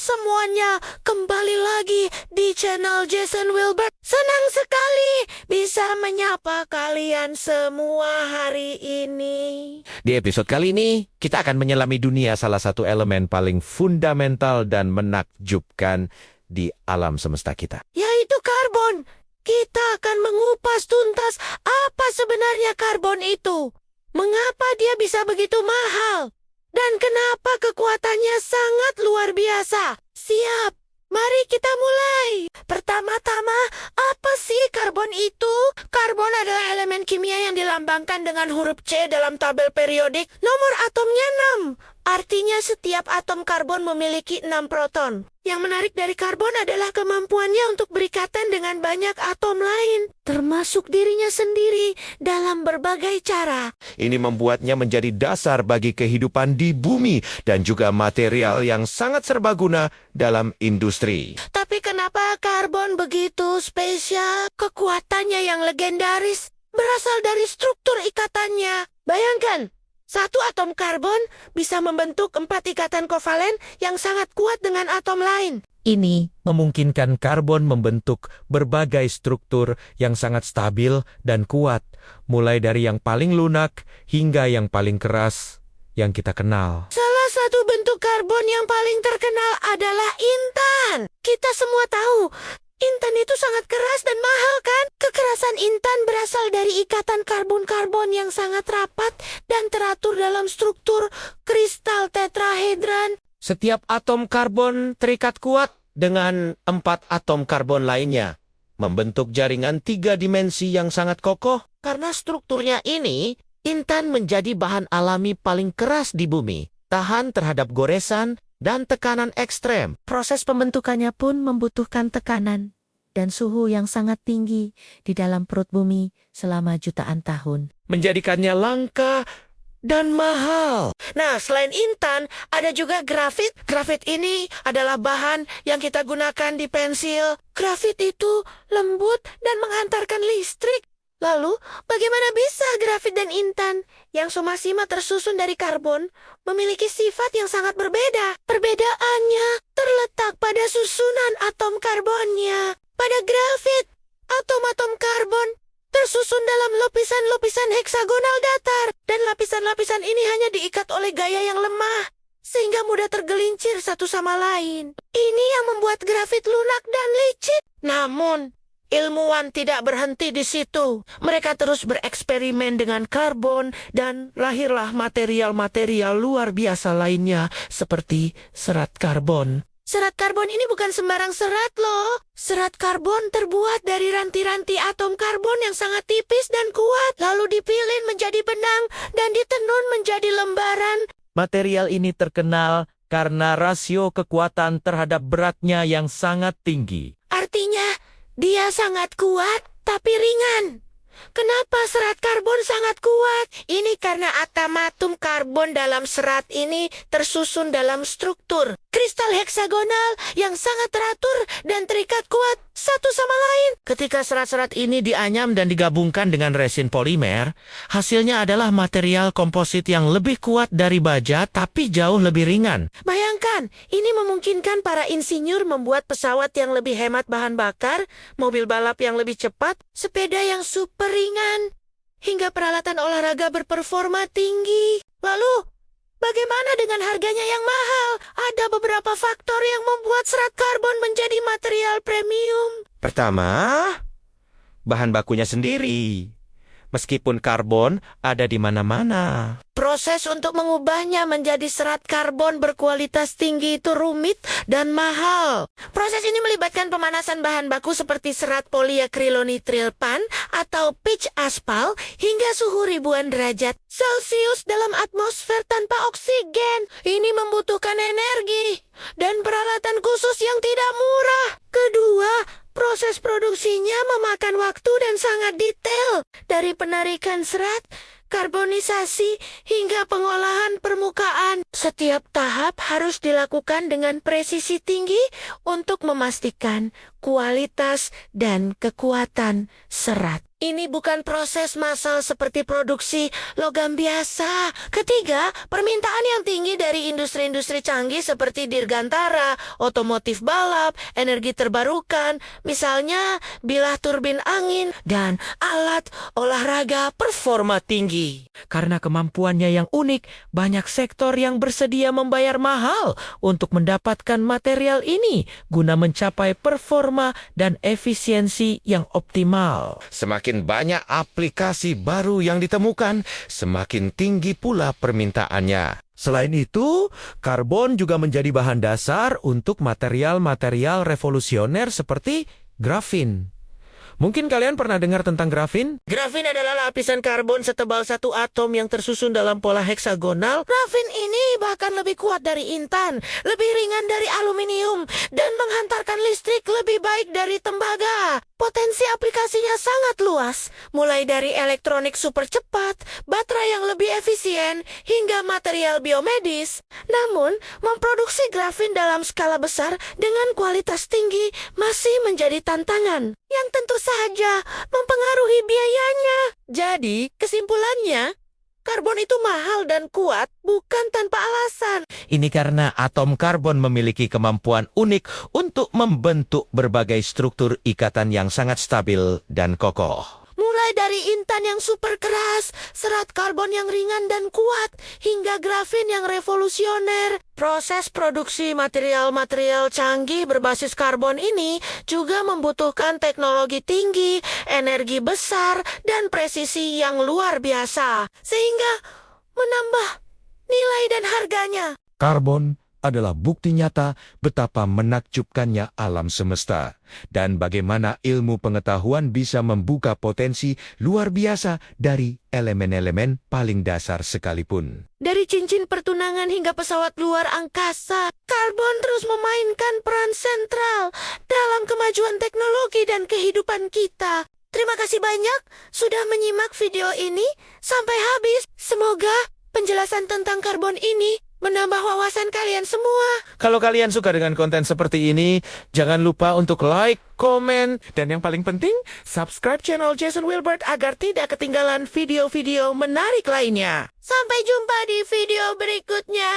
semuanya kembali lagi di channel Jason Wilbert. Senang sekali bisa menyapa kalian semua hari ini. Di episode kali ini, kita akan menyelami dunia salah satu elemen paling fundamental dan menakjubkan di alam semesta kita. Yaitu karbon. Kita akan mengupas tuntas apa sebenarnya karbon itu. Mengapa dia bisa begitu mahal? Dan kenapa kekuatannya sangat luar biasa? Siap, mari kita mulai. Pertama-tama, apa sih karbon itu? Karbon adalah elemen kimia yang dilambangkan dengan huruf C dalam tabel periodik. Nomor atomnya 6. Artinya setiap atom karbon memiliki 6 proton. Yang menarik dari karbon adalah kemampuannya untuk berikatan dengan banyak atom lain, termasuk dirinya sendiri dalam berbagai cara. Ini membuatnya menjadi dasar bagi kehidupan di bumi dan juga material yang sangat serbaguna dalam industri. Tapi kenapa karbon begitu spesial? Kekuatannya yang legendaris berasal dari struktur ikatannya. Bayangkan, satu atom karbon bisa membentuk 4 ikatan kovalen yang sangat kuat dengan atom lain. Ini memungkinkan karbon membentuk berbagai struktur yang sangat stabil dan kuat, mulai dari yang paling lunak hingga yang paling keras yang kita kenal. Salah satu bentuk karbon yang paling terkenal adalah intan. Kita semua tahu, intan itu sangat keras dan mahal kan? Kekerasan intan berasal dari ikatan karbon-karbon yang sangat rapat dan teratur dalam struktur kristal tetrahedran. Setiap atom karbon terikat kuat dengan 4 atom karbon lainnya, membentuk jaringan 3 dimensi yang sangat kokoh. Karena strukturnya ini, intan menjadi bahan alami paling keras di bumi, tahan terhadap goresan dan tekanan ekstrem. Proses pembentukannya pun membutuhkan tekanan dan suhu yang sangat tinggi di dalam perut bumi selama jutaan tahun. Menjadikannya langka dan mahal. Nah, selain intan, ada juga grafit. Grafit ini adalah bahan yang kita gunakan di pensil. Grafit itu lembut dan menghantarkan listrik. Lalu, bagaimana bisa grafit dan intan yang suma-sima tersusun dari karbon memiliki sifat yang sangat berbeda? Perbedaannya terletak pada susunan atom karbonnya. Pada grafit, atom-atom karbon tersusun dalam lapisan-lapisan heksagonal datar, dan lapisan-lapisan ini hanya diikat oleh gaya yang lemah, sehingga mudah tergelincir satu sama lain. Ini yang membuat grafit lunak dan licin. Namun, ilmuwan tidak berhenti di situ. Mereka terus bereksperimen dengan karbon dan lahirlah material-material luar biasa lainnya seperti serat karbon. Serat karbon ini bukan sembarang serat loh. Serat karbon terbuat dari ranti-ranti atom karbon yang sangat tipis dan kuat, lalu dipilin menjadi benang dan ditenun menjadi lembaran. Material ini terkenal karena rasio kekuatan terhadap beratnya yang sangat tinggi. Artinya, dia sangat kuat tapi ringan. Kenapa serat karbon sangat kuat? Ini karena atom-atom karbon dalam serat ini tersusun dalam struktur kristal heksagonal yang sangat teratur dan terikat kuat satu sama lain. Ketika serat-serat ini dianyam dan digabungkan dengan resin polimer, hasilnya adalah material komposit yang lebih kuat dari baja tapi jauh lebih ringan. Bayangkan, ini memungkinkan para insinyur membuat pesawat yang lebih hemat bahan bakar, mobil balap yang lebih cepat, sepeda yang super ringan, hingga peralatan olahraga berperforma tinggi. Lalu, bagaimana dengan harganya yang mahal? Ada beberapa faktor yang membuat serat karbon menjadi material premium. Pertama, bahan bakunya sendiri. Meskipun karbon ada di mana-mana. Proses untuk mengubahnya menjadi serat karbon berkualitas tinggi itu rumit dan mahal. Proses ini melibatkan pemanasan bahan baku seperti serat poliakrilonitrilpan atau pitch aspal hingga suhu ribuan derajat Celcius dalam atmosfer tanpa oksigen. Ini membutuhkan energi dan peralatan khusus yang tidak murah. Kedua, proses produksinya memakan waktu dan sangat detail. Dari penarikan serat, karbonisasi, hingga pengolahan permukaan. Setiap tahap harus dilakukan dengan presisi tinggi untuk memastikan kualitas dan kekuatan serat. Ini bukan proses massal seperti produksi logam biasa. Ketiga, permintaan yang tinggi dari industri-industri canggih seperti dirgantara, otomotif balap, energi terbarukan, misalnya bilah turbin angin, dan alat olahraga performa tinggi. Karena kemampuannya yang unik, banyak sektor yang bersedia membayar mahal untuk mendapatkan material ini guna mencapai performa dan efisiensi yang optimal. Semakin banyak aplikasi baru yang ditemukan, semakin tinggi pula permintaannya. Selain itu, karbon juga menjadi bahan dasar untuk material-material revolusioner seperti grafin. Mungkin kalian pernah dengar tentang grafin? Grafin adalah lapisan karbon setebal satu atom yang tersusun dalam pola heksagonal. Grafin ini bahkan lebih kuat dari intan, lebih ringan dari aluminium, dan menghantarkan listrik lebih baik dari tembaga. Potensi aplikasinya sangat luas, mulai dari elektronik super cepat, baterai yang lebih efisien, hingga material biomedis. Namun, memproduksi grafin dalam skala besar dengan kualitas tinggi masih menjadi tantangan, yang tentu saja mempengaruhi biayanya. Jadi, kesimpulannya, karbon itu mahal dan kuat bukan tanpa alasan. Ini karena atom karbon memiliki kemampuan unik untuk membentuk berbagai struktur ikatan yang sangat stabil dan kokoh. Mulai dari intan yang super keras, serat karbon yang ringan dan kuat, hingga grafin yang revolusioner. Proses produksi material-material canggih berbasis karbon ini juga membutuhkan teknologi tinggi, energi besar, dan presisi yang luar biasa, sehingga menambah nilai dan harganya. Karbon adalah bukti nyata betapa menakjubkannya alam semesta dan bagaimana ilmu pengetahuan bisa membuka potensi luar biasa dari elemen-elemen paling dasar sekalipun. Dari cincin pertunangan hingga pesawat luar angkasa, karbon terus memainkan peran sentral dalam kemajuan teknologi dan kehidupan kita. Terima kasih banyak sudah menyimak video ini sampai habis. Semoga penjelasan tentang karbon ini menambah wawasan kalian semua. Kalau kalian suka dengan konten seperti ini, jangan lupa untuk like, komen, Dan yang paling penting, subscribe channel Jason Wilbert agar tidak ketinggalan video-video menarik lainnya. Sampai jumpa di video berikutnya.